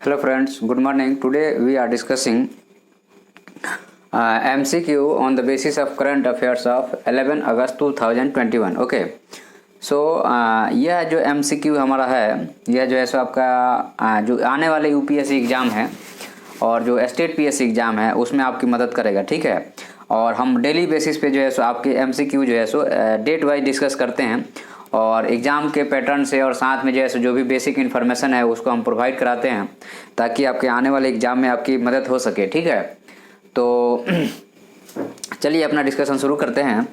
Hello friends, good morning. Today we are discussing MCQ on the basis of current affairs of 11 August 2021. Okay so यह जो MCQ हमारा है, यह जो है सो आपका जो आने वाले UPSC एग्ज़ाम है और जो स्टेट PSC एग्ज़ाम है उसमें आपकी मदद करेगा, ठीक है। और हम डेली बेसिस पे जो है सो आपके MCQ जो है सो डेट वाइज डिस्कस करते हैं और एग्ज़ाम के पैटर्न से और साथ में जो है जो भी बेसिक इन्फॉर्मेशन है उसको हम प्रोवाइड कराते हैं ताकि आपके आने वाले एग्ज़ाम में आपकी मदद हो सके, ठीक है। तो चलिए अपना डिस्कशन शुरू करते हैं,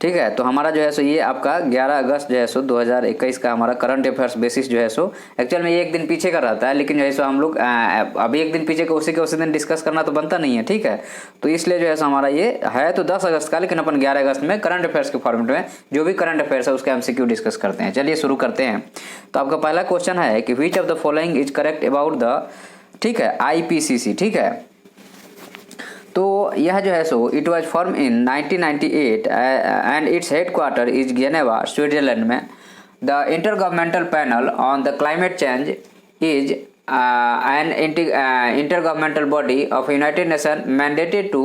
ठीक है। तो हमारा जो है सो ये आपका 11 अगस्त जो है सो 2021 का हमारा करंट अफेयर्स बेसिस जो है सो एक्चुअल में ये एक दिन पीछे का रहता है, लेकिन जो है सो हम लोग अभी एक दिन पीछे का उसी दिन डिस्कस करना तो बनता नहीं है, ठीक है। तो इसलिए जो है सो हमारा ये है तो 10 अगस्त का, लेकिन अपन 11 अगस्त में करंट अफेयर्स के फॉर्मेट में जो भी करंट अफेयर्स है उसका MCQ डिस्कस करते हैं। चलिए शुरू करते हैं। तो आपका पहला क्वेश्चन है कि which of the following is correct about the, ठीक है, IPCC, ठीक है। तो यह जो है so it was form in 1998 and it's headquarter is Geneva, Switzerland में। The intergovernmental panel on the climate change is an intergovernmental body of United Nation mandated to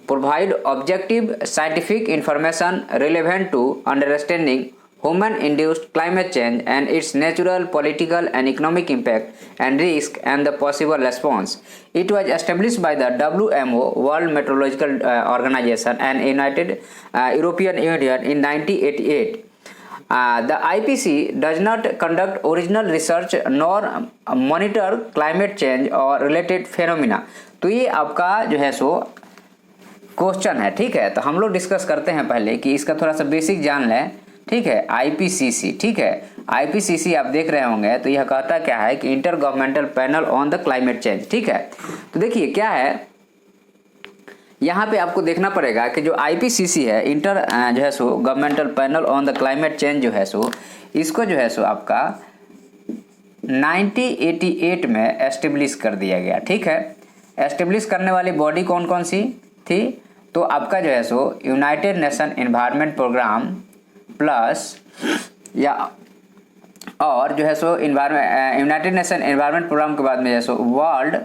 provide objective scientific information relevant to understanding human induced climate change and its natural, political and economic impact and risk and the possible response. It was established by the WMO, World Meteorological Organization, and United European Union in 1988. The IPCC does not conduct original research nor monitor climate change or related phenomena. तो ये आपका जो है so question है, ठीक है। तो हम लोग डिस्कस करते हैं पहले कि इसका थोड़ा सा बेसिक जान लें, ठीक है। IPCC, ठीक है, IPCC आप देख रहे होंगे तो यह कहता क्या है कि inter governmental panel on the climate change, ठीक है। तो देखिए क्या है, यहाँ पे आपको देखना पड़ेगा कि जो IPCC है, इंटर जो है सो governmental panel on the climate change जो है सो इसको जो है सो आपका 1988 में एस्टेब्लिश कर दिया गया, ठीक है। एस्टेब्लिश करने वाली बॉडी कौन कौन सी थी? तो आपका जो है सो United Nation environment programme plus या और जो है सो यूनाइटेड नेशन एनवायरनमेंट प्रोग्राम के बाद में जो है सो वर्ल्ड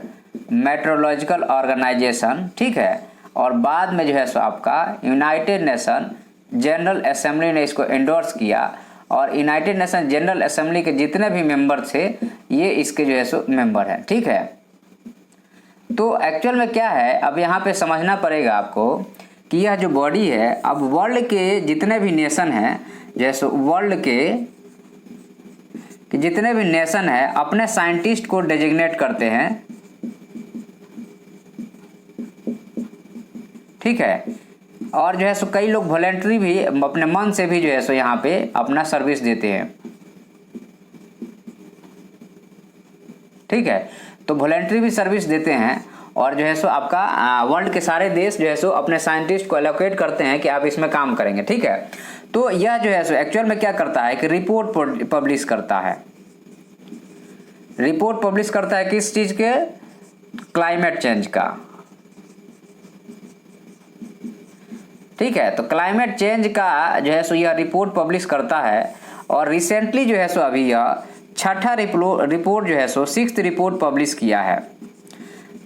मेट्रोलॉजिकल ऑर्गेनाइजेशन, ठीक है। और बाद में जो है सो आपका यूनाइटेड नेशन जनरल असेंबली ने इसको एंडोर्स किया और यूनाइटेड नेशन जनरल असेंबली के जितने भी मेंबर थे ये इसके जो है सो मेंबर हैं, ठीक है। तो एक्चुअल में क्या है, अब यहाँ पे समझना पड़ेगा आपको कि यह जो बॉडी है, अब वर्ल्ड के जितने भी नेशन हैं, जैसे वर्ल्ड के जितने भी नेशन है अपने साइंटिस्ट को डेजिग्नेट करते हैं, ठीक है। और जो है सो कई लोग वॉलंटरी भी अपने मन से भी जो है सो यहाँ पे अपना सर्विस देते हैं, ठीक है। तो वॉलंटरी भी सर्विस देते हैं और जो है सो आपका वर्ल्ड के सारे देश जो है सो अपने साइंटिस्ट को एलोकेट करते हैं कि आप इसमें काम करेंगे, ठीक है। तो यह जो है सो एक्चुअल में क्या करता है कि रिपोर्ट पब्लिश करता है। रिपोर्ट पब्लिश करता है किस चीज के? क्लाइमेट चेंज का, ठीक है। तो क्लाइमेट चेंज का जो है सो यह रिपोर्ट पब्लिश करता है और रिसेंटली जो है सो अभी यह छठा रिपोर्ट जो है सो 6th रिपोर्ट पब्लिश किया है।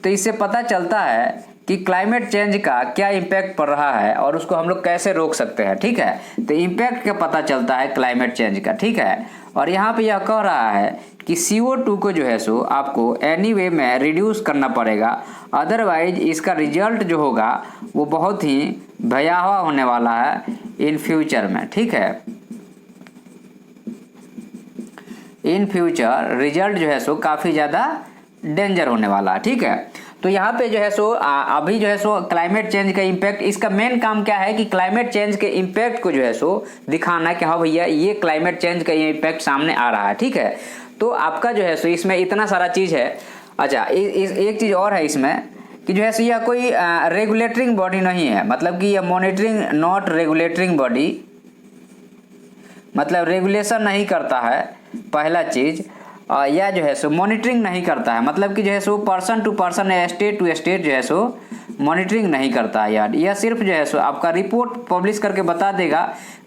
तो इससे पता चलता है कि क्लाइमेट चेंज का क्या इम्पैक्ट पड़ रहा है और उसको हम लोग कैसे रोक सकते हैं, ठीक है। तो इम्पैक्ट का पता चलता है क्लाइमेट चेंज का, ठीक है। और यहाँ पे यह कह रहा है कि CO2 को जो है सो आपको एनीवे में रिड्यूस करना पड़ेगा, अदरवाइज इसका रिजल्ट जो होगा वो बहुत ही भयावह होने वाला है इन फ्यूचर में, ठीक है। इन फ्यूचर रिजल्ट जो है सो काफ़ी ज़्यादा डेंजर होने वाला, ठीक है। तो यहाँ पे जो है सो अभी जो है सो क्लाइमेट चेंज का इम्पैक्ट, इसका मेन काम क्या है कि क्लाइमेट चेंज के इम्पैक्ट को जो है सो दिखाना कि हाँ भैया ये क्लाइमेट चेंज का ये इम्पैक्ट सामने आ रहा है, ठीक है। तो आपका जो है सो इसमें इतना सारा चीज़ है। अच्छा, एक चीज़ और है इसमें कि जो है सो यह कोई रेगुलेटरिंग बॉडी नहीं है, मतलब कि यह मॉनिटरिंग नॉट रेगुलेटरिंग बॉडी, मतलब रेगुलेशन नहीं करता है पहला चीज़। या जो है सो मॉनिटरिंग नहीं करता है, मतलब कि जो है सो पर्सन टू पर्सन या स्टेट टू स्टेट जो है सो मॉनिटरिंग नहीं करता है यार। यह सिर्फ जो है सो आपका रिपोर्ट पब्लिश करके बता देगा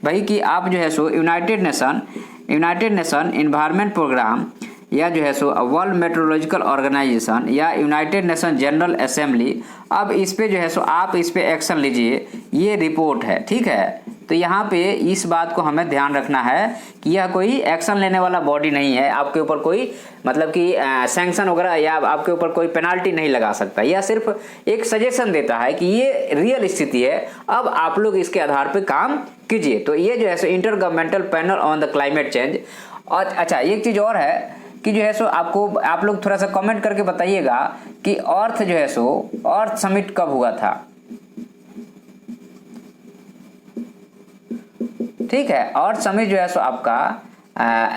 भाई कि आप जो है सो यूनाइटेड नेशन एनवायरनमेंट प्रोग्राम या जो है सो वर्ल्ड मेट्रोलॉजिकल ऑर्गेनाइजेशन या यूनाइटेड नेशन जनरल असेंबली, अब इस पे जो है सो आप इस पे एक्शन लीजिए, ये रिपोर्ट है, ठीक है। तो यहाँ पे इस बात को हमें ध्यान रखना है कि यह कोई एक्शन लेने वाला बॉडी नहीं है, आपके ऊपर कोई मतलब कि सैंक्शन वगैरह या आपके ऊपर कोई पेनाल्टी नहीं लगा सकता। यह सिर्फ एक सजेशन देता है कि ये रियल स्थिति है, अब आप लोग इसके आधार पे काम कीजिए। तो ये जो है सो intergovernmental panel on the climate change. और अच्छा एक चीज़ और है कि जो है सो आप लोग थोड़ा सा कमेंट करके बताइएगा कि अर्थ जो है सो अर्थ समिट कब हुआ था, ठीक है। अर्थ समिट जो है सो आपका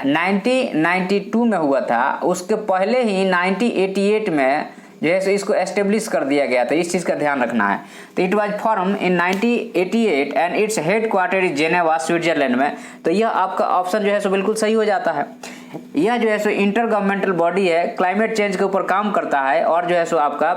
1992 में हुआ था। उसके पहले ही 1988 में जो है सो इसको एस्टेब्लिश कर दिया गया था, इस चीज़ का ध्यान रखना है। तो it was form in 1988 and its head quarter is Geneva Switzerland में। तो यह आपका ऑप्शन जो है सो बिल्कुल सही हो जाता है। यह जो है सो इंटर गवर्नमेंटल बॉडी है, क्लाइमेट चेंज के ऊपर काम करता है और जो है सो आपका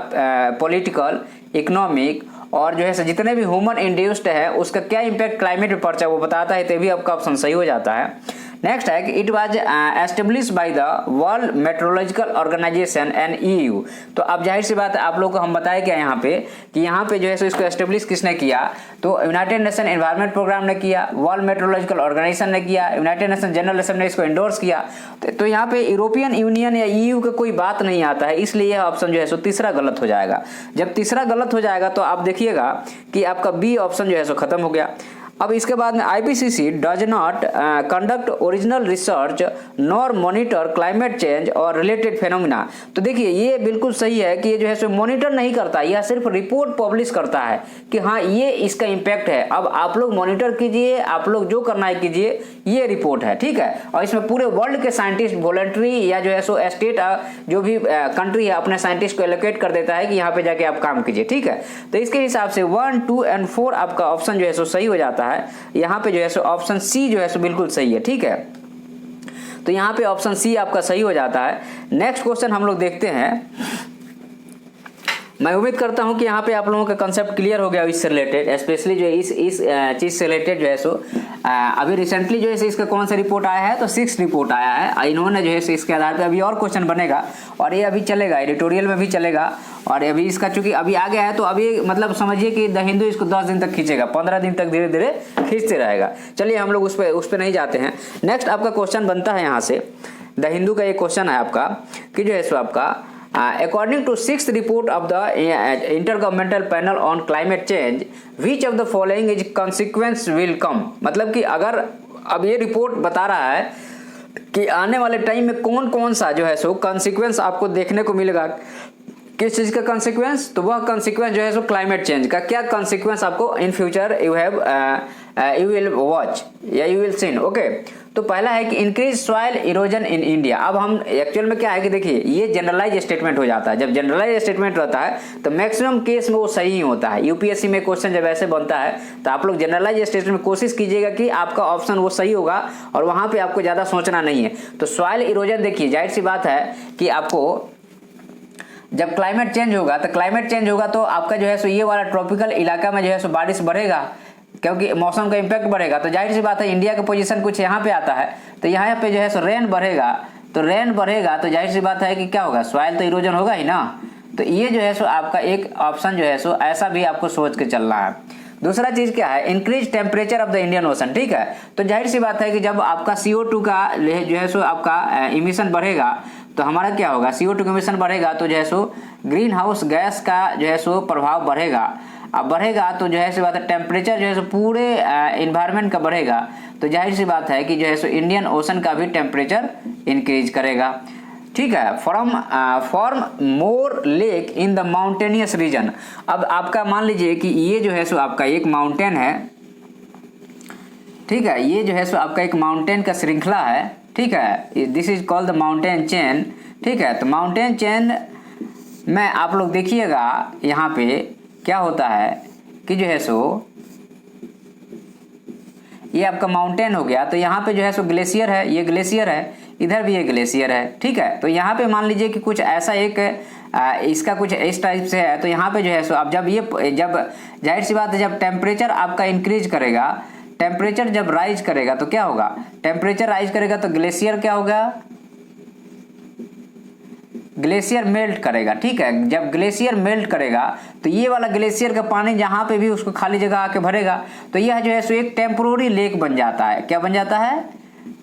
पॉलिटिकल, इकोनॉमिक और जो है सो जितने भी ह्यूमन इंड्यूस्ड है उसका क्या इम्पैक्ट क्लाइमेट पे पड़ता है वो बताता है। तो भी आपका ऑप्शन सही हो जाता है। नेक्स्ट है कि it was establish by the world meteorological organisation and EU। तो अब जाहिर सी बात है आप लोगों को हम बताए क्या यहाँ पे कि यहाँ पे जो है सो इसको एस्टेब्लिश किसने किया, तो यूनाइटेड नेशन एनवायरनमेंट प्रोग्राम ने किया, वर्ल्ड मेट्रोलॉजिकल ऑर्गेनाइजेशन ने किया, यूनाइटेड नेशन जनरल असेंबली ने इसको एंडोर्स किया। तो यहाँ पे यूरोपियन यूनियन या EU का कोई बात नहीं आता है, इसलिए यह ऑप्शन जो है सो तीसरा गलत हो जाएगा। जब तीसरा गलत हो जाएगा तो आप देखिएगा कि आपका बी ऑप्शन जो है सो खत्म हो गया। अब इसके बाद में IPCC does not conduct original research nor monitor climate change और रिलेटेड फेनोमिना। तो देखिए ये बिल्कुल सही है कि ये जो है सो मॉनिटर नहीं करता, यह सिर्फ रिपोर्ट पब्लिश करता है कि हाँ ये इसका इम्पैक्ट है। अब आप लोग मॉनिटर कीजिए, आप लोग जो करना है कीजिए, ये रिपोर्ट है, ठीक है। और इसमें पूरे वर्ल्ड के साइंटिस्ट वॉलंटरी या जो है सो स्टेट जो भी कंट्री है अपने साइंटिस्ट को एलोकेट कर देता है कि यहाँ पे जाके आप काम कीजिए, ठीक है। तो इसके हिसाब से 1, 2 और 4 आपका ऑप्शन जो है सो सही हो जाता है। यहाँ पे जो है सो ऑप्शन सी जो है सो बिल्कुल सही है, ठीक है। तो यहाँ पे ऑप्शन सी आपका सही हो जाता है। नेक्स्ट क्वेश्चन हम लोग देखते हैं। मैं उम्मीद करता हूं कि यहाँ पे आप लोगों का कंसेप्ट क्लियर हो गया इससे रिलेटेड, स्पेशली जो इस चीज़ से रिलेटेड जो है सो अभी रिसेंटली जो है इसका कौन सा रिपोर्ट आया है, तो 6th रिपोर्ट आया है। इन्होंने जो है इसके आधार पे अभी और क्वेश्चन बनेगा और ये अभी चलेगा, एडिटोरियल में भी चलेगा। और अभी इसका चूंकि अभी आ गया है तो अभी मतलब समझिए कि द हिंदू इसको 10 दिन तक खींचेगा, 15 दिन तक धीरे धीरे खींचते रहेगा। चलिए हम लोग उस पर नहीं जाते हैं। नेक्स्ट आपका क्वेश्चन बनता है यहाँ से, द हिंदू का ये क्वेश्चन है आपका कि जो है सो आपका according to 6th report of the intergovernmental panel on climate change, which of the following is consequence will come। मतलब कि अगर अब ये रिपोर्ट बता रहा है कि आने वाले टाइम में कौन कौन सा जो है सो consequence आपको देखने को मिलेगा। किस चीज का consequence, तो वह consequence जो है सो क्लाइमेट चेंज का क्या consequence आपको in future you will watch या यू विल सीन, ओके। तो पहला है कि increase soil erosion in India. अब हम एक्चुअल में क्या है कि देखिए ये जनरलाइज स्टेटमेंट हो जाता है। जब जनरलाइज स्टेटमेंट रहता है तो मैक्सिमम केस में वो सही ही होता है। यूपीएससी में क्वेश्चन जब ऐसे बनता है तो आप लोग जनरलाइज स्टेटमेंट में कोशिश कीजिएगा कि आपका ऑप्शन वो सही होगा और वहां पे आपको ज्यादा सोचना नहीं है। तो सॉइल इरोजन देखिए जाहिर सी बात है कि आपको जब क्लाइमेट चेंज होगा तो आपका जो है सो ये वाला ट्रॉपिकल इलाका में जो है सो बारिश बढ़ेगा क्योंकि मौसम का इम्पैक्ट बढ़ेगा। तो जाहिर सी बात है इंडिया का पोजीशन कुछ यहाँ पे आता है तो यहाँ पे जो है सो रेन बढ़ेगा तो जाहिर सी बात है कि क्या होगा, सॉइल तो इरोजन होगा ही ना। तो ये जो है सो आपका एक ऑप्शन जो है सो ऐसा भी आपको सोच के चलना है। दूसरा चीज क्या है, increase temperature of the Indian ocean, ठीक है। तो जाहिर सी बात है कि जब आपका CO2 का जो है सो आपका इमिशन बढ़ेगा तो हमारा क्या होगा, CO2 का इमिशन बढ़ेगा तो जो है सो ग्रीन हाउस गैस का जो है सो प्रभाव बढ़ेगा। अब बढ़ेगा तो जो है सी बात है टेम्परेचर जो है सो पूरे इन्वायरमेंट का बढ़ेगा। तो जाहिर सी बात है कि जो है सो इंडियन ओशन का भी टेम्परेचर इंक्रीज करेगा, ठीक है। Form more lake in the mountainous reason. अब आपका मान लीजिए कि ये जो है सो आपका एक माउंटेन है, ठीक है। ये जो है सो आपका एक माउंटेन का श्रृंखला है, ठीक है। This is called the mountain chain, ठीक है। तो माउंटेन चेन में आप लोग देखिएगा यहाँ पे क्या होता है कि जो है सो ये आपका माउंटेन हो गया। तो यहाँ पे जो है सो ग्लेशियर है, ये ग्लेशियर है, इधर भी ये ग्लेशियर है, ठीक है। तो यहाँ पे मान लीजिए कि कुछ ऐसा एक इसका कुछ इस टाइप से है। तो यहाँ पे जो है सो अब जब जाहिर सी बात है जब टेम्परेचर आपका इंक्रीज करेगा, टेम्परेचर जब राइज करेगा तो क्या होगा, टेम्परेचर राइज करेगा तो ग्लेशियर क्या होगा, ग्लेशियर मेल्ट करेगा, ठीक है। जब ग्लेशियर मेल्ट करेगा तो ये वाला ग्लेशियर का पानी जहाँ पे भी उसको खाली जगह आके भरेगा तो यह जो है सो एक टेम्पोररी लेक बन जाता है। क्या बन जाता है?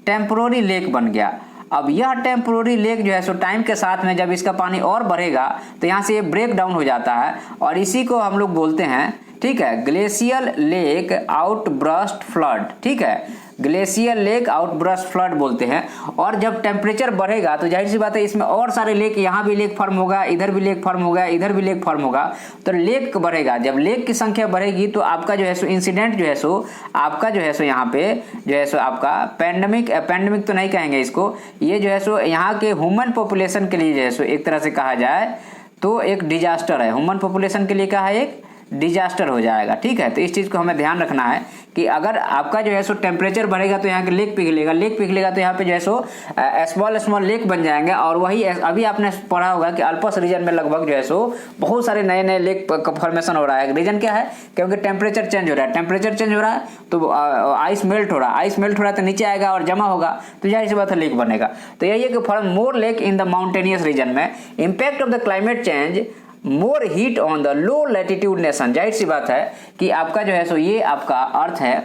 टेम्पोररी लेक बन गया। अब यह टेम्पोररी लेक जो है सो टाइम के साथ में जब इसका पानी और बढ़ेगा तो यहाँ से ये ब्रेक डाउन हो जाता है और इसी को हम लोग बोलते हैं, ठीक है, ग्लेशियल लेक आउटबर्स्ट फ्लड, ठीक है, ग्लेशियल लेक आउटबर्स्ट फ्लड बोलते हैं। और जब टेम्परेचर बढ़ेगा तो जाहिर सी बात है इसमें और सारे लेक, यहाँ भी लेक फॉर्म होगा, इधर भी लेक फॉर्म होगा, इधर भी लेक फॉर्म होगा, तो लेक बढ़ेगा। जब लेक की संख्या बढ़ेगी तो आपका जो है सो इंसिडेंट जो है सो आपका जो है सो यहाँ पे जो है सो आपका पैंडेमिक तो नहीं कहेंगे इसको, ये जो है सो यहाँ के ह्यूमन पॉपुलेशन के लिए जो है सो एक तरह से कहा जाए तो एक डिजास्टर है। ह्यूमन पॉपुलेशन के लिए क्या है? एक डिजास्टर हो जाएगा, ठीक है। तो इस चीज़ को हमें ध्यान रखना है कि अगर आपका जो है सो टेम्परेचर बढ़ेगा तो यहाँ के लेक पिघलेगा तो यहाँ पे जो है सो स्मॉल लेक बन जाएंगे। और वही अभी आपने पढ़ा होगा कि अल्पस रीजन में लगभग जो है सो बहुत सारे नए लेक का फॉर्मेशन हो रहा है। रीजन क्या है? क्योंकि टेम्परेचर चेंज हो रहा है, टेम्परेचर चेंज हो रहा है तो आइस मेल्ट हो रहा है, तो नीचे आएगा और जमा होगा तो जाहिर सी बात है लेक बनेगा। तो यही है कि form more lake in the mountainous region में। Impact of the climate change, more heat on the low latitude nation. जाहिर सी बात है कि आपका जो है सो ये आपका अर्थ है,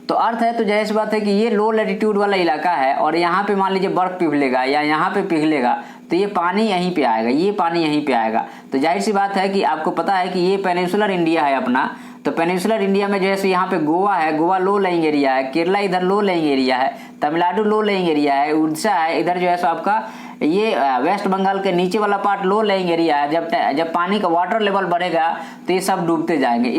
तो अर्थ है तो जाहिर सी बात है कि ये लो लैटिट्यूड वाला इलाका है और यहाँ पे मान लीजिए बर्फ पिघलेगा या यहाँ पे पिघलेगा तो ये पानी यहीं पे आएगा, ये पानी यहीं पे आएगा। तो जाहिर सी बात है कि आपको पता है कि ये पेनिनसुलर इंडिया है अपना, तो पेनिनसुलर इंडिया में जो है सो यहाँ पे गोवा है, गोवा लो लेइंग एरिया है, केरला इधर लो लेइंग एरिया है, तमिलनाडु लो लेइंग एरिया है, उड़ीसा है, इधर जो है सो आपका ये वेस्ट बंगाल के नीचे वाला पार्ट लो लेइंग एरिया है। जब पानी का वाटर लेवल बढ़ेगा तो ये सब डूबते जाएंगे,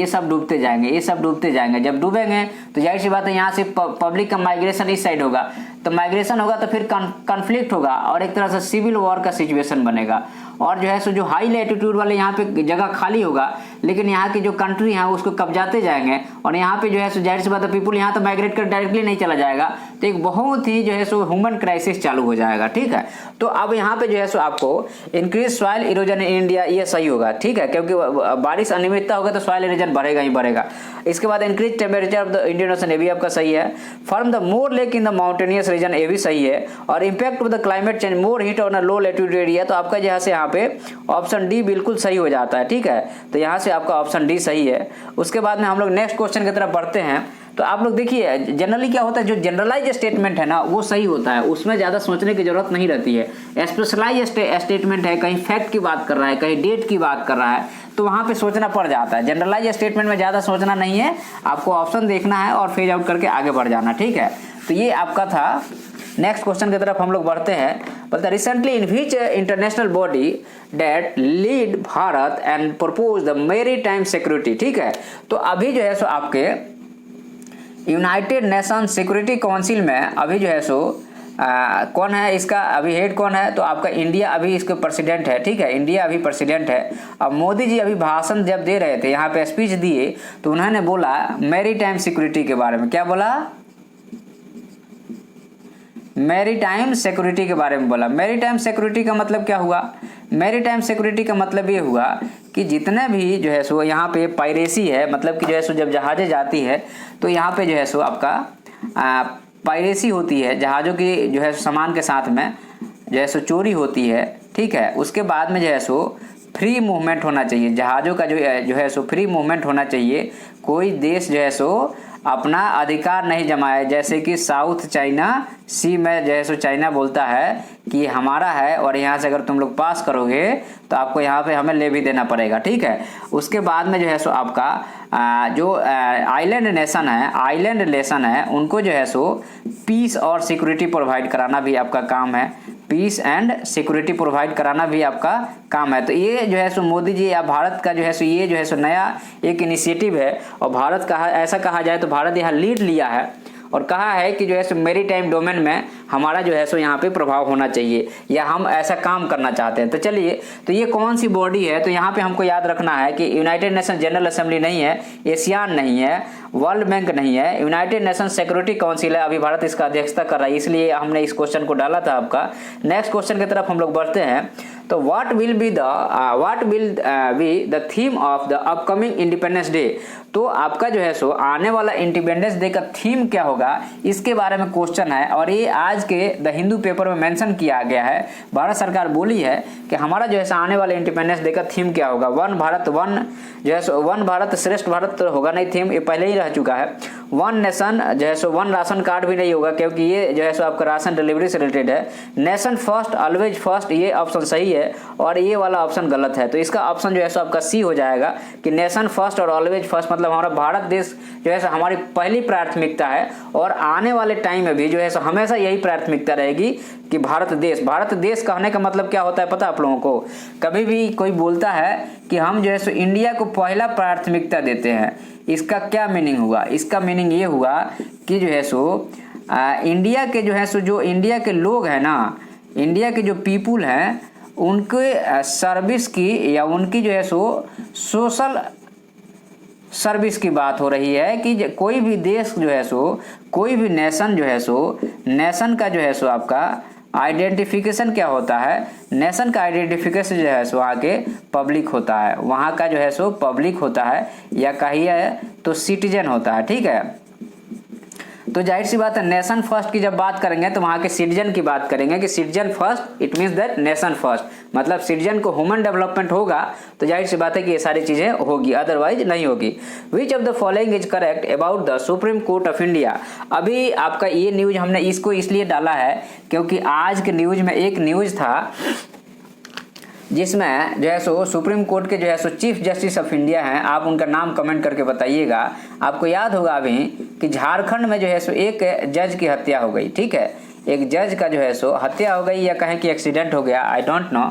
जब डूबेंगे तो जाहिर सी बात है यहाँ से पब्लिक का माइग्रेशन इस साइड होगा, तो माइग्रेशन होगा तो फिर कॉन्फ्लिक्ट होगा और एक तरह से सिविल वॉर का सिचुएशन बनेगा। और जो है सो जो हाई लैटिट्यूड वाले यहाँ पे जगह खाली होगा लेकिन यहाँ की जो कंट्री है उसको कब्जाते जाएंगे और यहाँ पे जो है सो जाहिर सी बात है पीपुल यहाँ तो माइग्रेट कर डायरेक्टली नहीं चला जाएगा, तो एक बहुत ही जो है सो ह्यूमन क्राइसिस चालू हो जाएगा, ठीक है। तो अब यहाँ पे जो है सो आपको increase soil erosion in India, ये सही होगा, ठीक है, क्योंकि बारिश अनियमितता होगा तो सॉइल इरोजन बढ़ेगा ही बढ़ेगा। इसके बाद increase temperature of the Indian ocean, ये भी आपका सही है। Form the more lake in the mountainous reason, ये भी सही है। और impact of the climate change, more heat on a low latitude area, तो आपका यहाँ से यहाँ पे ऑप्शन डी बिल्कुल सही हो जाता है, ठीक है। तो यहाँ से आपका ऑप्शन डी सही है। उसके बाद में हम लोग नेक्स्ट क्वेश्चन की तरफ बढ़ते हैं। तो आप लोग देखिए जनरली क्या होता है, जो जनरलाइज स्टेटमेंट है ना वो सही होता है, उसमें ज़्यादा सोचने की जरूरत नहीं रहती है। स्पेशलाइज स्टेटमेंट है, कहीं फैक्ट की बात कर रहा है, कहीं डेट की बात कर रहा है, तो वहाँ पे सोचना पड़ जाता है। जनरलाइज स्टेटमेंट में ज़्यादा सोचना नहीं है, आपको ऑप्शन देखना है और फेज आउट करके आगे बढ़ जाना, ठीक है। तो ये आपका था। नेक्स्ट क्वेश्चन की तरफ हम लोग बढ़ते हैं। बोलते recently in which international body date lead Bharat and propose the maritime security, ठीक है। तो अभी जो है सो आपके यूनाइटेड नेशन सिक्योरिटी काउंसिल में अभी जो है सो कौन है इसका अभी हेड कौन है? तो आपका इंडिया अभी इसके प्रेसिडेंट है, ठीक है, इंडिया अभी प्रेसिडेंट है। अब मोदी जी अभी भाषण जब दे रहे थे, यहाँ पे स्पीच दिए, तो उन्होंने बोला मैरीटाइम सिक्योरिटी के बारे में। क्या बोला? मैरीटाइम सिक्योरिटी के बारे में बोला। मैरीटाइम सिक्योरिटी का मतलब क्या हुआ? मैरीटाइम सिक्योरिटी का मतलब ये हुआ कि जितने भी जो है सो यहाँ पे पायरेसी है, मतलब कि जो है सो जब जहाज़ें जाती है तो यहाँ पे जो है सो आपका पायरेसी होती है, जहाज़ों की जो है सामान के साथ में जो है सो चोरी होती है, ठीक है। उसके बाद में जो है सो फ्री मूवमेंट होना चाहिए, जहाज़ों का जो है सो फ्री मूवमेंट होना चाहिए। कोई देश जो है सो अपना अधिकार नहीं जमाए, जैसे कि साउथ चाइना सी में जो है सो चाइना बोलता है कि हमारा है और यहाँ से अगर तुम लोग पास करोगे तो आपको यहाँ पे हमें ले भी देना पड़ेगा, ठीक है। उसके बाद में जो है सो आपका जो आइलैंड नेशन है उनको जो है सो पीस और सिक्योरिटी प्रोवाइड कराना भी आपका काम है, पीस एंड सिक्योरिटी प्रोवाइड कराना भी आपका काम है। तो ये जो है सो मोदी जी या भारत का जो है सो ये जो है सो नया एक इनिशिएटिव है और भारत का ऐसा कहा जाए तो भारत यहाँ लीड लिया है और कहा है कि जो है सो मैरीटाइम डोमेन में हमारा जो है सो यहाँ पे प्रभाव होना चाहिए या हम ऐसा काम करना चाहते हैं। तो चलिए, तो ये कौन सी बॉडी है? तो यहाँ पे हमको याद रखना है कि यूनाइटेड नेशन जनरल असेंबली नहीं है, एशियान नहीं है, वर्ल्ड बैंक नहीं है, यूनाइटेड नेशन सिक्योरिटी काउंसिल है। अभी भारत इसका अध्यक्षता कर रहा है, इसलिए हमने इस क्वेश्चन को डाला था आपका। नेक्स्ट क्वेश्चन की तरफ हम लोग बढ़ते हैं। तो what will be the theme of the upcoming independence day, तो आपका जो है सो आने वाला इंडिपेंडेंस डे का थीम क्या होगा, इसके बारे में क्वेश्चन है। और ये आज के द हिंदू पेपर में मेंशन किया गया है। भारत सरकार बोली है कि हमारा जो है आने वाले इंडिपेंडेंस डे का थीम क्या होगा। वन भारत श्रेष्ठ भारत होगा नहीं, थीम ये पहले ही रह चुका है। वन नेशन जो है सो वन राशन कार्ड भी नहीं होगा, क्योंकि ये जो है सो आपका राशन डिलीवरी से रिलेटेड है। नेशन फर्स्ट ऑलवेज फर्स्ट, ये ऑप्शन सही है और ये वाला ऑप्शन गलत है। तो इसका ऑप्शन जो है सो आपका सी हो जाएगा कि नेशन फर्स्ट और ऑलवेज फर्स्ट, मतलब हमारा भारत देश जो है सो हमारी पहली प्राथमिकता है और आने वाले टाइम में भी जो है सो हमेशा यही प्राथमिकता रहेगी कि भारत देश कहने का मतलब क्या होता है पता आप लोगों को। कभी भी कोई बोलता है कि हम जो है सो इंडिया को पहला प्राथमिकता देते हैं, इसका क्या मीनिंग हुआ? इसका मीनिंग ये हुआ कि जो है सो इंडिया के जो है सो जो इंडिया के लोग हैं ना, इंडिया के जो पीपुल हैं उनके सर्विस की या उनकी जो है सो सोशल सर्विस की बात हो रही है कि कोई भी देश जो है सो, कोई भी नेशन जो है सो, नेशन का जो है सो आपका आइडेंटिफिकेशन क्या होता है, नेशन का आइडेंटिफिकेशन जो है सो आगे पब्लिक होता है, वहाँ का जो है सो पब्लिक होता है या कहिए तो सिटीजन होता है। ठीक है, तो जाहिर सी बात है नेशन फर्स्ट की जब बात करेंगे तो वहाँ के सिटीजन की बात करेंगे कि citizen first, it means that nation first, मतलब सिटीजन को ह्यूमन डेवलपमेंट होगा तो जाहिर सी बात है कि ये सारी चीज़ें होगी, अदरवाइज नहीं होगी। विच of the following is correct about the supreme court of India. अभी आपका ये न्यूज हमने इसको इसलिए डाला है क्योंकि आज के न्यूज में एक न्यूज था जिसमें जो है सो सुप्रीम कोर्ट के जो है सो चीफ जस्टिस ऑफ इंडिया हैं, आप उनका नाम कमेंट करके बताइएगा। आपको याद होगा अभी कि झारखंड में जो है सो एक जज की हत्या हो गई। ठीक है, एक जज का जो है सो हत्या हो गई या कहें कि एक्सीडेंट हो गया, आई डोंट नो।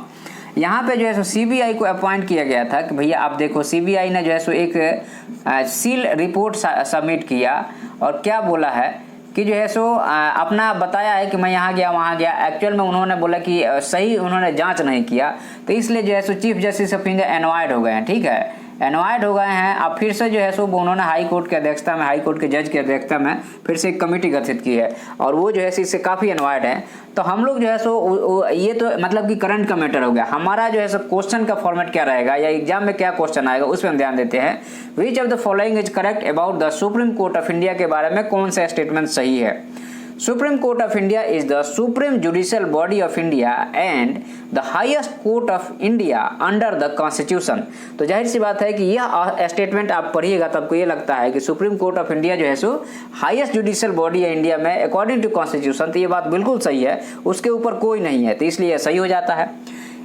यहाँ पे जो है सो सीबीआई को अपॉइंट किया गया था कि भैया आप देखो, सीबीआई ने जो है सो एक सील रिपोर्ट सबमिट किया और क्या बोला है कि जो है सो अपना बताया है कि मैं यहाँ गया वहाँ गया। एक्चुअल में उन्होंने बोला कि सही उन्होंने जांच नहीं किया, तो इसलिए जो है सो चीफ जस्टिस ऑफ इंडिया एनवायड हो गए हैं। ठीक है, एनवायड हो गए हैं। अब फिर से जो है सो उन्होंने हाई कोर्ट की अध्यक्षता में, हाई कोर्ट के जज की अध्यक्षता में फिर से एक कमेटी गठित की है और वो जो है इससे काफ़ी एनवायड है। तो हम लोग जो है सो ये तो मतलब कि करंट का मैटर हो गया। हमारा जो है सो क्वेश्चन का फॉर्मेट क्या रहेगा या एग्जाम में क्या क्वेश्चन आएगा उस पर हम ध्यान देते हैं। विच of the following is correct about the supreme court of India के बारे में कौन सा स्टेटमेंट सही है। Supreme court of India is the supreme judicial body of India and the highest court of India under the constitution. तो जाहिर सी बात है कि यह स्टेटमेंट आप पढ़िएगा तो आपको ये लगता है कि सुप्रीम कोर्ट ऑफ इंडिया जो है सो हाईएस्ट जुडिशियल बॉडी है इंडिया में अकॉर्डिंग टू कॉन्स्टिट्यूशन। तो ये बात बिल्कुल सही है, उसके ऊपर कोई नहीं है, तो इसलिए सही हो जाता है।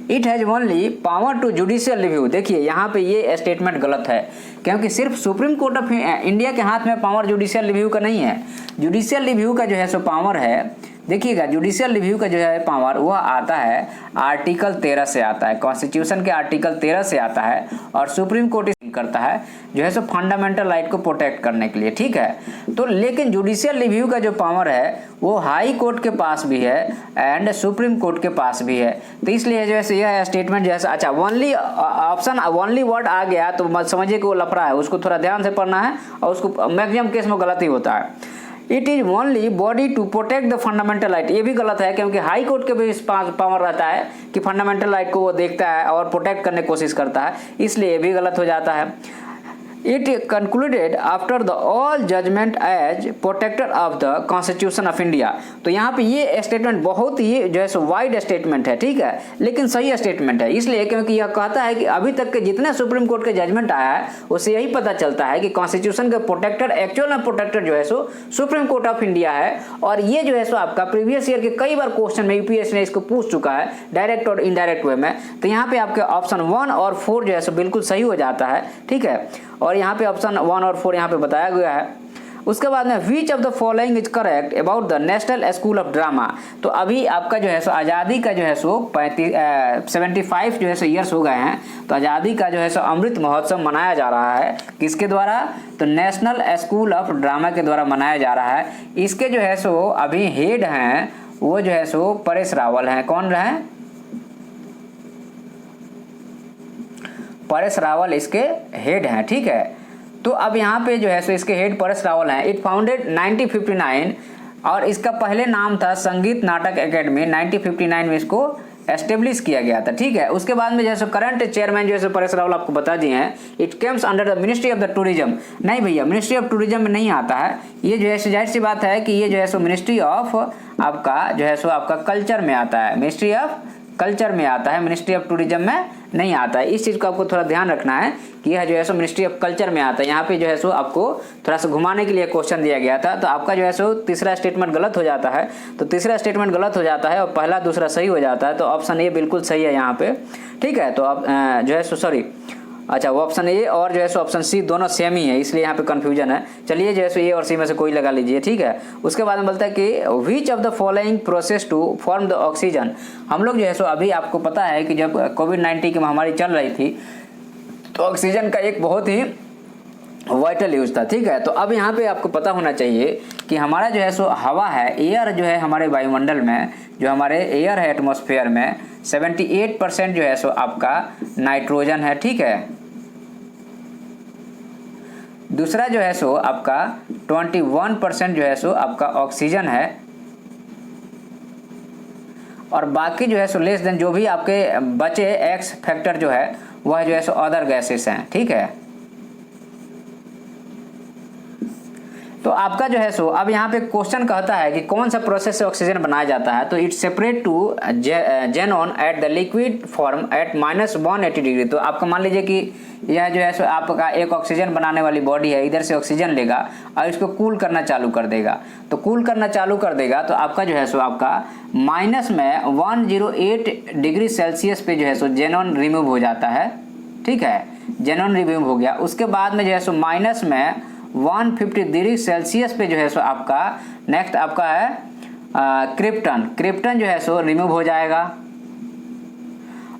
It has only power to judicial review. देखिए यहाँ पे ये स्टेटमेंट गलत है क्योंकि सिर्फ सुप्रीम कोर्ट ऑफ इंडिया के हाथ में पावर जुडिशियल रिव्यू का नहीं है। जुडिशियल रिव्यू का जो है सो पावर है, देखिएगा जुडिशियल रिव्यू का जो है पावर वह आता है आर्टिकल 13 से आता है, कॉन्स्टिट्यूशन के आर्टिकल 13 से आता है और सुप्रीम कोर्ट करता है जो है सो फंडामेंटल राइट को प्रोटेक्ट करने के लिए। ठीक है, तो लेकिन जुडिशियल रिव्यू का जो पावर है वो हाई कोर्ट के पास भी है एंड सुप्रीम कोर्ट के पास भी है। तो इसलिए जो है यह स्टेटमेंट जैसा अच्छा ओनली ऑप्शन ओनली वर्ड आ गया तो मत समझिए कि वो लफड़ा है, उसको थोड़ा ध्यान से पढ़ना है और उसको मैक्सिमम केस में गलत ही होता है। It is only body to protect the fundamental right, ये भी गलत है क्योंकि हाई कोर्ट के भी पावर रहता है कि फंडामेंटल राइट को वो देखता है और प्रोटेक्ट करने की कोशिश करता है, इसलिए ये भी गलत हो जाता है। It concluded after the all judgement as protector of the constitution of India. तो यहाँ पे ये स्टेटमेंट बहुत ही जो है सो वाइड स्टेटमेंट है, ठीक है, लेकिन सही स्टेटमेंट है इसलिए क्योंकि यह कहता है कि अभी तक के जितने सुप्रीम कोर्ट के जजमेंट आया है उससे यही पता चलता है कि कॉन्स्टिट्यूशन के प्रोटेक्टर एक्चुअल में प्रोटेक्टर जो है सो सुप्रीम कोर्ट ऑफ इंडिया है। और ये जो है सो आपका प्रीवियस ईयर के कई बार क्वेश्चन में यूपीएससी ने इसको पूछ चुका है डायरेक्ट और इनडायरेक्ट वे में। तो यहाँ पे आपके ऑप्शन 1 और 4 जो है सो बिल्कुल सही हो जाता है, ठीक है, और यहाँ पे ऑप्शन 1 और 4 यहाँ पे बताया गया है। उसके बाद में विच of the following is correct about the national school of drama. तो अभी आपका जो है सो आज़ादी का जो है सो 75 जो है सो ईयर्स हो गए हैं, तो आज़ादी का जो है सो अमृत महोत्सव मनाया जा रहा है किसके द्वारा, तो नेशनल स्कूल ऑफ ड्रामा के द्वारा मनाया जा रहा है। इसके जो है सो अभी हेड हैं वो जो है सो परेश रावल हैं। कौन रहे, परेश रावल इसके हेड हैं, ठीक है। तो अब यहाँ पे जो है सो इसके हेड परेश रावल हैं। इट फाउंडेड 1959 और इसका पहले नाम था संगीत नाटक एकेडमी। 1959 में इसको एस्टेब्लिश किया गया था, ठीक है। उसके बाद में जैसे करंट चेयरमैन जो है परेश रावल आपको बता दिए हैं, it Kemps under the ministry of the tourism. नहीं भैया, मिनिस्ट्री ऑफ टूरिज्म में नहीं आता है ये, जो है जाहिर सी बात है कि ये जो है सो मिनिस्ट्री ऑफ आपका जो है सो आपका कल्चर में आता है, मिनिस्ट्री ऑफ कल्चर में आता है, मिनिस्ट्री ऑफ टूरिज्म में नहीं आता है। इस चीज़ को आपको थोड़ा ध्यान रखना है कि यह जो है सो मिनिस्ट्री ऑफ कल्चर में आता है। यहाँ पे जो है सो आपको थोड़ा सा घुमाने के लिए क्वेश्चन दिया गया था, तो आपका जो है सो तीसरा स्टेटमेंट गलत हो जाता है, तो तीसरा स्टेटमेंट गलत हो जाता है और पहला दूसरा सही हो जाता है, तो ऑप्शन ए बिल्कुल सही है यहाँ पे, ठीक है। तो आप जो है सो सॉरी, अच्छा वो ऑप्शन ए और जो है सो ऑप्शन सी दोनों सेम ही है, इसलिए यहाँ पे कंफ्यूजन है। चलिए जो है सो ए और सी में से कोई लगा लीजिए, ठीक है। उसके बाद में बोलता है कि which of the following process to form the oxygen. हम लोग जो है सो अभी आपको पता है कि जब कोविड-19 की महामारी चल रही थी तो ऑक्सीजन का एक बहुत ही वाइटल यूज था, ठीक है। तो अब यहाँ पे आपको पता होना चाहिए कि हमारा जो है सो हवा है, एयर जो है हमारे वायुमंडल में, जो हमारे एयर है एटमॉस्फेयर में 78% जो है सो आपका नाइट्रोजन है, ठीक है। दूसरा जो है सो आपका 21% जो है सो आपका ऑक्सीजन है, और बाकी जो है सो लेस देन जो भी आपके बचे एक्स फैक्टर जो है वह जो है सो अदर गैसेस हैं, ठीक है। तो आपका जो है सो अब यहाँ पे क्वेश्चन कहता है कि कौन सा प्रोसेस से ऑक्सीजन बनाया जाता है, तो it's separate to xenon at the liquid form at -180 degree. तो आपका मान लीजिए कि यह जो है सो आपका एक ऑक्सीजन बनाने वाली बॉडी है, इधर से ऑक्सीजन लेगा और इसको कूल करना चालू कर देगा, तो कूल करना चालू कर देगा तो आपका जो है सो आपका माइनस में 108 डिग्री सेल्सियस पे जो है सो जेनॉन रिमूव हो जाता है, ठीक है। जेनॉन रिमूव हो गया, उसके बाद में जो है सो माइनस में 150 डिग्री सेल्सियस पे जो है सो आपका नेक्स्ट आपका है क्रिप्टन जो है सो रिमूव हो जाएगा,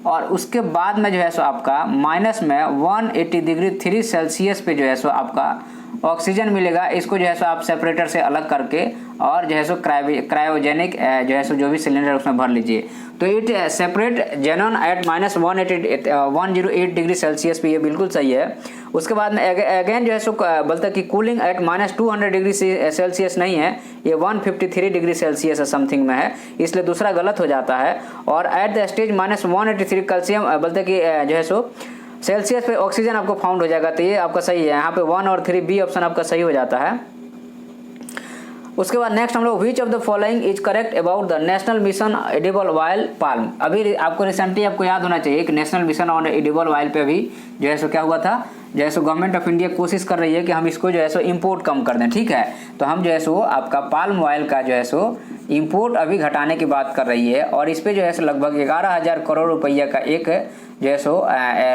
और उसके बाद में जो है सो आपका माइनस में 180 डिग्री 3 सेल्सियस पे जो है सो आपका ऑक्सीजन मिलेगा। इसको जो है सो आप सेपरेटर से अलग करके और जो है सो क्रायोजेनिक जो है सो जो भी सिलेंडर उसमें भर लीजिए, तो it separate xenon at -108 degree Celsius पे, ये बिल्कुल सही है। उसके बाद में अगेन जो है सो बोलता है कि कूलिंग एट -200 डिग्री सेल्सियस नहीं है, ये 153 डिग्री सेल्सियस समथिंग में है, इसलिए दूसरा गलत हो जाता है। और एट द स्टेज -183 कैल्शियम बोलते हैं कि जो है सो सेल्सियस पे ऑक्सीजन आपको फाउंड हो जाएगा, तो ये आपका सही है। यहाँ पे 1 और 3 बी ऑप्शन आपका सही हो जाता है। उसके बाद नेक्स्ट हम लोग विच of the following is correct about the national mission edible oil palm. अभी आपको रिसेंटली आपको याद होना चाहिए कि national mission on edible oil पे अभी जो है सो क्या हुआ था, जो है सो गवर्नमेंट ऑफ इंडिया कोशिश कर रही है कि हम इसको जो है सो इम्पोर्ट कम कर दें, ठीक है। तो हम जो है सो आपका पाल्म ऑयल का जो है सो इम्पोर्ट अभी घटाने की बात कर रही है, और इस पे जो है सो लगभग 11,000 करोड़ रुपया का एक जो है सो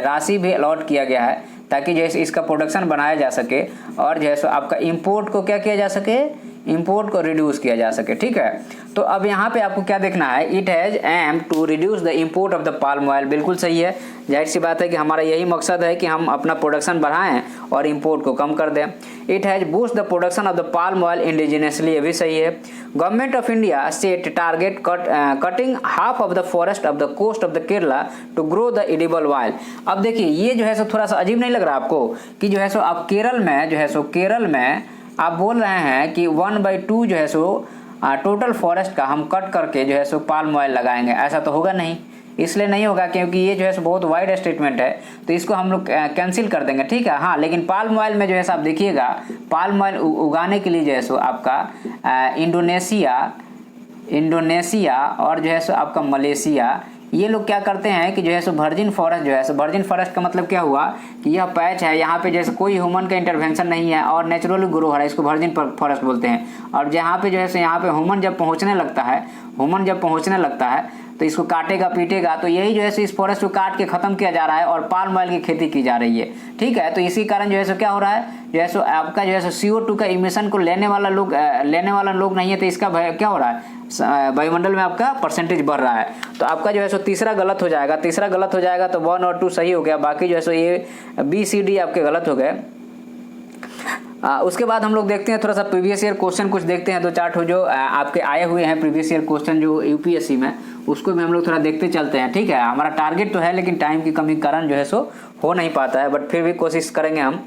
राशि भी अलॉट किया गया है, ताकि जो है इसका प्रोडक्शन बनाया जा सके और जो है सो आपका इम्पोर्ट को क्या किया जा सके, इम्पोर्ट को रिड्यूस किया जा सके, ठीक है। तो अब यहाँ पे आपको क्या देखना है, it has aim to reduce the import of the palm oil, बिल्कुल सही है। जाहिर सी बात है कि हमारा यही मकसद है कि हम अपना प्रोडक्शन बढ़ाएं और इम्पोर्ट को कम कर दें। It has boost the production of the palm oil indigenously, ये भी सही है। Government of India set target cutting half of the forest of the coast of the Kerala to grow the edible oil. अब देखिए ये जो है सो थोड़ा सा अजीब नहीं लग रहा आपको कि जो है सो आप केरल में जो है सो केरल में आप बोल रहे हैं कि 1/2 जो है सो टोटल फॉरेस्ट का हम कट करके जो है सो पाल्म ऑयल लगाएंगे, ऐसा तो होगा नहीं। इसलिए नहीं होगा क्योंकि ये जो है सो बहुत वाइड स्टेटमेंट है, तो इसको हम लोग कैंसिल कर देंगे, ठीक है। हाँ, लेकिन पाल्म ऑयल में जो है सो आप देखिएगा, पाल्म ऑयल उगाने के लिए जो है सो आपका इंडोनेशिया और जो है सो आपका मलेशिया, ये लोग क्या करते हैं कि जो है सो वर्जिन फॉरेस्ट जो है सो, वर्जिन फॉरेस्ट का मतलब क्या हुआ कि यह पैच है, यहाँ पे जैसे कोई ह्यूमन का इंटरवेंशन नहीं है और नेचुरली ग्रो हो रहा है, इसको वर्जिन फॉरेस्ट बोलते हैं। और जहाँ पे जो है सो यहाँ पे ह्यूमन जब पहुँचने लगता है तो इसको काटेगा पीटेगा, तो यही जो है सो इस फॉरेस्ट को काट के खत्म किया जा रहा है और पाल्म ऑयल की खेती की जा रही है, ठीक है। तो इसी कारण जो है सो क्या हो रहा है, जो है सो आपका जो है सो CO2 का इमिशन को लेने वाला लोग नहीं है, तो इसका क्या हो रहा है, वायुमंडल में आपका परसेंटेज बढ़ रहा है। तो आपका जो है सो तीसरा गलत हो जाएगा, तो 1 और 2 सही हो गया, बाकी जो है सो ये B-C-D आपके गलत हो गए। उसके बाद हम लोग देखते हैं थोड़ा सा प्रीवियस ईयर क्वेश्चन कुछ देखते हैं, 2-4 ठो जो आपके आए हुए हैं प्रीवियस ईयर क्वेश्चन जो UPSC में, उसको भी हम लोग थोड़ा देखते चलते हैं, ठीक है। हमारा टारगेट तो है लेकिन टाइम की कमी के कारण जो है सो हो नहीं पाता है, बट फिर भी कोशिश करेंगे हम।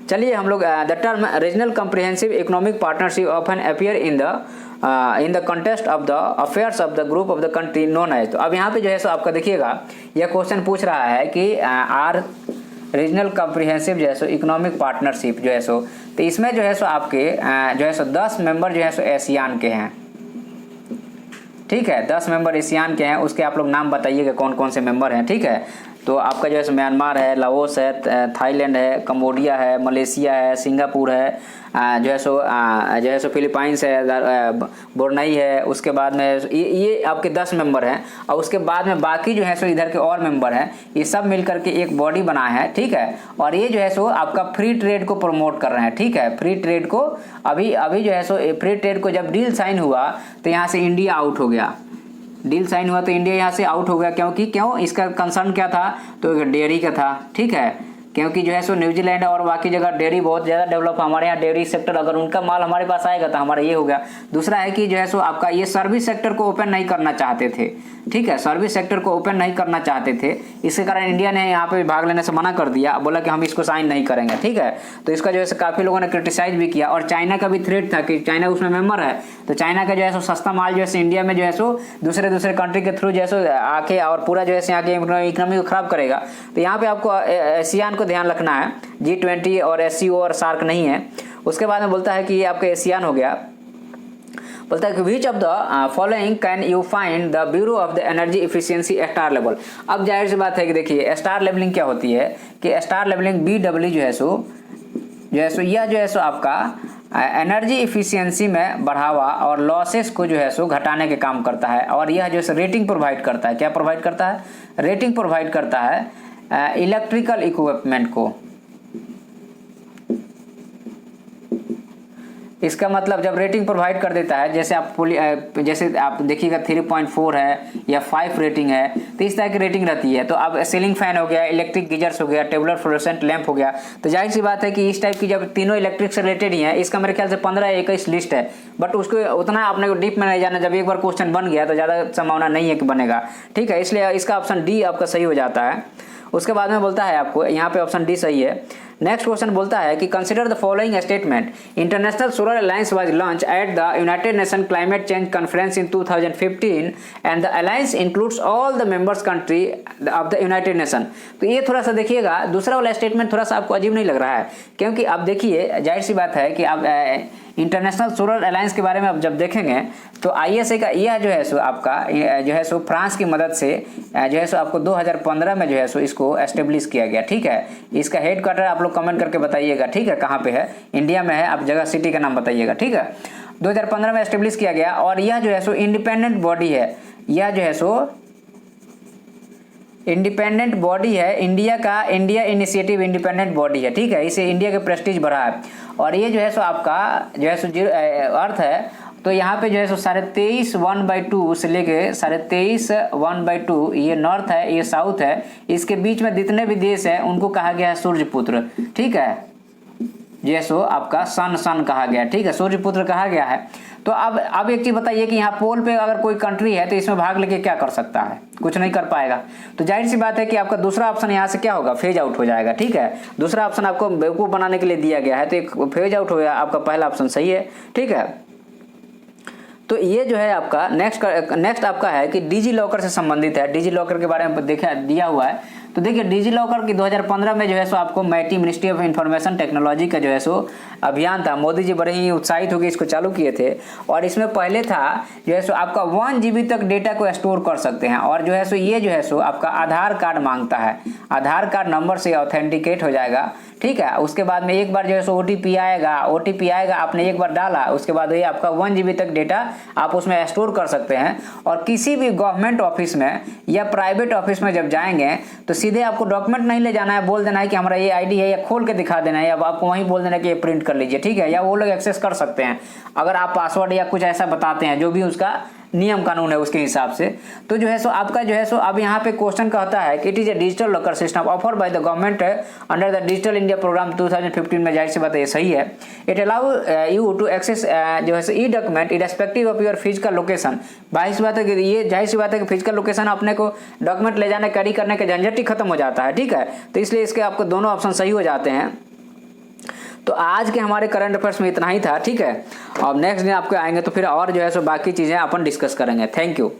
चलिए हम लोग the term regional comprehensive economic partnership often appear in the in the context of the affairs of the group of the country known as. तो अब यहाँ पे जो है सो आपका देखिएगा यह क्वेश्चन पूछ रहा है कि आर रीजनल कॉम्प्रिहेंसिव जो है सो इकोनॉमिक पार्टनरशिप जो है सो, तो इसमें जो है सो आपके जो है सो 10 मेंबर जो है सो एशियान के हैं, ठीक है, 10 मेंबर एशियान के हैं। उसके आप लोग नाम बताइएगा कौन कौन से मेंबर हैं, ठीक है। तो आपका जो है सो म्यांमार है, लाओस है, थाईलैंड है, कंबोडिया है, मलेशिया है, सिंगापुर है, जो है सो फिलीपाइंस है, ब्रुनेई है। उसके बाद में ये आपके 10 मेंबर हैं और उसके बाद में बाकी जो है सो इधर के और मेंबर हैं, ये सब मिलकर के एक बॉडी बना है, ठीक है। और ये जो है सो आपका फ्री ट्रेड को प्रमोट कर रहे हैं, ठीक है, फ्री ट्रेड को। अभी जो है सो फ्री ट्रेड को जब डील साइन हुआ तो यहाँ से इंडिया आउट हो गया, डील साइन हुआ तो इंडिया यहाँ से आउट हो गया। क्यों इसका कंसर्न क्या था, तो डेयरी का था, ठीक है। क्योंकि जो है सो न्यूजीलैंड और बाकी जगह डेयरी बहुत ज़्यादा डेवलप, हमारे यहाँ डेयरी सेक्टर अगर उनका माल हमारे पास आएगा तो हमारा ये हो गया। दूसरा है कि जो है सो आपका ये सर्विस सेक्टर को ओपन नहीं करना चाहते थे, ठीक है, सर्विस सेक्टर को ओपन नहीं करना चाहते थे, इसके कारण इंडिया ने यहाँ पे भाग लेने से मना कर दिया, बोला कि हम इसको साइन नहीं करेंगे, ठीक है। तो इसका जो है सो काफ़ी लोगों ने क्रिटिसाइज भी किया। और चाइना का भी थ्रेट था कि चाइना उसमें मेंबर है, तो चाइना का जो है सो सस्ता माल जो है सो इंडिया में जो है सो दूसरे कंट्री के थ्रू जो है सो आके और पूरा जो है सो आके इकोनॉमी को खराब करेगा। तो यहाँ पे आपको एशियान को ध्यान रखना है, G20 और SCO और सार्क नहीं है। उसके बाद में बोलता है कि ये आपका एशियान हो गया। बोलता है कि which of the following can you find the bureau of the energy efficiency star level. अब जाहिर सी बात है कि देखिए स्टार लेवलिंग क्या होती है कि स्टार लेवलिंग BW जो है सो यह जो है सो आपका एनर्जी इफिशियंसी में बढ़ावा और लॉसेस को जो है सो घटाने के काम करता है। और यह जो है रेटिंग प्रोवाइड करता है, क्या प्रोवाइड करता है, रेटिंग प्रोवाइड करता है इलेक्ट्रिकल इक्विपमेंट को। इसका मतलब जब रेटिंग प्रोवाइड कर देता है, जैसे आप देखिएगा 3.4 है या 5 रेटिंग है, तो इस तरह की रेटिंग रहती है। तो अब सीलिंग फैन हो गया, इलेक्ट्रिक गीजर्स हो गया, टेबुलर फ्लोरेसेंट लैंप हो गया, तो जाहिर सी बात है कि इस टाइप की जब तीनों इलेक्ट्रिक से रिलेटेड ही है, इसका मेरे ख्याल से 15 या 21 लिस्ट है, बट उसको उतना आपने को डीप में नहीं जाना। जब एक बार क्वेश्चन बन गया तो ज़्यादा संभावना नहीं है कि बनेगा, ठीक है, इसलिए इसका ऑप्शन डी आपका सही हो जाता है। उसके बाद में बोलता है आपको यहाँ पे ऑप्शन डी सही है। नेक्स्ट क्वेश्चन बोलता है कि consider the following statement, international solar alliance was launch at the United nation climate change conference in 2015 and the alliance includes all the members country of the United nation. तो ये थोड़ा सा देखिएगा, दूसरा वाला स्टेटमेंट थोड़ा सा आपको अजीब नहीं लग रहा है, क्योंकि आप देखिए जाहिर सी बात है कि आप इंटरनेशनल सोलर अलायंस के बारे में आप जब देखेंगे तो ISA का यह जो है सो आपका जो है सो फ्रांस की मदद से जो है सो आपको 2015 में जो है सो इसको एस्टेब्लिश किया गया, ठीक है। इसका हेड क्वार्टर आप लोग कमेंट करके बताइएगा, ठीक है, कहाँ पे है, इंडिया में है, आप जगह सिटी का नाम बताइएगा, ठीक है। 2015 में एस्टेब्लिश किया गया और यह जो है सो इंडिपेंडेंट बॉडी है, यह जो है सो इंडिपेंडेंट बॉडी है, इंडिया इनिशिएटिव इंडिपेंडेंट बॉडी है, ठीक है। इसे इंडिया के प्रेस्टीज बढ़ा है। और ये जो है सो आपका जो है सो अर्थ है, तो यहाँ पे जो है सो 23.5 1/2 से लेके 23.5 1/2 ये नॉर्थ है, ये साउथ है, इसके बीच में जितने भी देश है उनको कहा गया है सूर्यपुत्र, ठीक है, जो है सो आपका सन कहा गया, ठीक है, सूर्यपुत्र कहा गया है। तो अब एक चीज बताइए कि यहाँ पोल पे अगर कोई कंट्री है तो इसमें भाग लेके क्या कर सकता है, कुछ नहीं कर पाएगा। तो जाहिर सी बात है कि आपका दूसरा ऑप्शन यहाँ से क्या होगा, फेज आउट हो जाएगा, ठीक है। दूसरा ऑप्शन आपको बेवकूफ बनाने के लिए दिया गया है, तो एक फेज आउट हो गया, आपका पहला ऑप्शन सही है, ठीक है। तो ये जो है आपका नेक्स्ट आपका है कि डिजी लॉकर से संबंधित है। डिजी लॉकर के बारे में देखा दिया हुआ है, तो देखिए डिजी लॉकर की 2015 में जो है सो आपको मैटी मिनिस्ट्री ऑफ इंफॉर्मेशन टेक्नोलॉजी का जो है सो अभियान था। मोदी जी बड़े ही उत्साहित होकर इसको चालू किए थे। और इसमें पहले था जो है सो आपका 1 GB तक डेटा को स्टोर कर सकते हैं। और जो है सो ये जो है सो आपका आधार कार्ड मांगता है, आधार कार्ड नंबर से ऑथेंटिकेट हो जाएगा, ठीक है। उसके बाद में एक बार जो है सो OTP आएगा, आपने एक बार डाला, उसके बाद ये आपका 1 GB तक डेटा आप उसमें स्टोर कर सकते हैं। और किसी भी गवर्नमेंट ऑफिस में या प्राइवेट ऑफिस में जब जाएंगे तो सीधे आपको डॉक्यूमेंट नहीं ले जाना है, बोल देना है कि हमारा ये ID है, या खोल के दिखा देना है, या आपको वहीं बोल देना है कि ये प्रिंट कर लीजिए, ठीक है। या वो लोग एक्सेस कर सकते हैं अगर आप पासवर्ड या कुछ ऐसा बताते हैं, जो भी उसका नियम कानून है उसके हिसाब से। तो जो है सो आपका जो है सो अब यहाँ पे क्वेश्चन कहता है कि it is a digital locker system offered by the government under the digital India programme 2015 में। जाहिर सी बात है ये सही है। It allow you to access जो है e document irrespective of your physical location. जाहिर सी बात है कि ये जाहिर सी बात है कि फिजिकल लोकेशन अपने को डॉक्यूमेंट ले जाने कैरी करने का झंझट ही खत्म हो जाता है, ठीक है। तो इसलिए इसके आपको दोनों ऑप्शन सही हो जाते हैं। तो आज के हमारे करंट अफेयर्स में इतना ही था, ठीक है। अब नेक्स्ट दिन आपके आएंगे तो फिर और जो है सो बाकी चीज़ें अपन डिस्कस करेंगे। Thank you.